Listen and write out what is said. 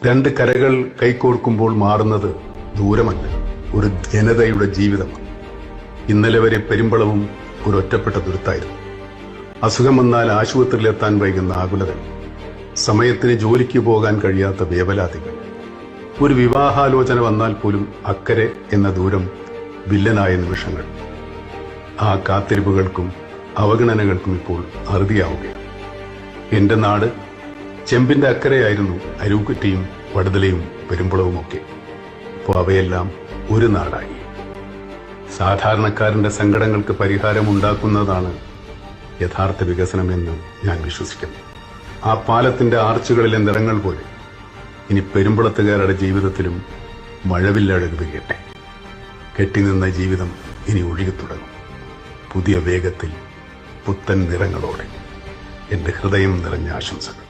രണ്ട് കരകൾ കൈകോർക്കുമ്പോൾ മാറുന്നത് ദൂരമല്ല, ഒരു ജനതയുടെ ജീവിതമാണ്. ഇന്നലെ വരെ പെരുമ്പളവും ഒരു ഒറ്റപ്പെട്ട ദുരത്തായിരുന്നു. അസുഖം വന്നാൽ ആശുപത്രിയിലെത്താൻ വൈകുന്ന ആകുലതകൾ, സമയത്തിന് ജോലിക്ക് പോകാൻ കഴിയാത്ത വേവലാതികൾ, ഒരു വിവാഹാലോചന വന്നാൽ പോലും അക്കരെ എന്ന ദൂരം വില്ലനായ നിമിഷങ്ങൾ. ആ കാത്തിരിപ്പുകൾക്കും അവഗണനകൾക്കും ഇപ്പോൾ അറുതിയാവുകയാണ്. എന്റെ നാട് ചെമ്പിന്റെ അക്കരെയായിരുന്നു അരൂക്കുറ്റിയും വടുതലയും പെരുമ്പളവുമൊക്കെ. ഇപ്പോൾ അവയെല്ലാം ഒരു നാടായി. സാധാരണക്കാരന്റെ സങ്കടങ്ങൾക്ക് പരിഹാരമുണ്ടാക്കുന്നതാണ് യഥാർത്ഥ വികസനമെന്ന് ഞാൻ വിശ്വസിക്കുന്നു. ആ പാലത്തിന്റെ ആർച്ചുകളിലെ നിറങ്ങൾ പോലെ ഇനി പെരുമ്പളത്തുകാരുടെ ജീവിതത്തിലും മഴവില്ലഴക് പെയ്യട്ടെ. കെട്ടിനിന്ന ജീവിതം ഇനി ഒഴുകിത്തുടങ്ങും, പുതിയ വേഗത്തിൽ, പുത്തൻ നിറങ്ങളോടെ. എന്റെ ഹൃദയം നിറഞ്ഞ ആശംസകൾ.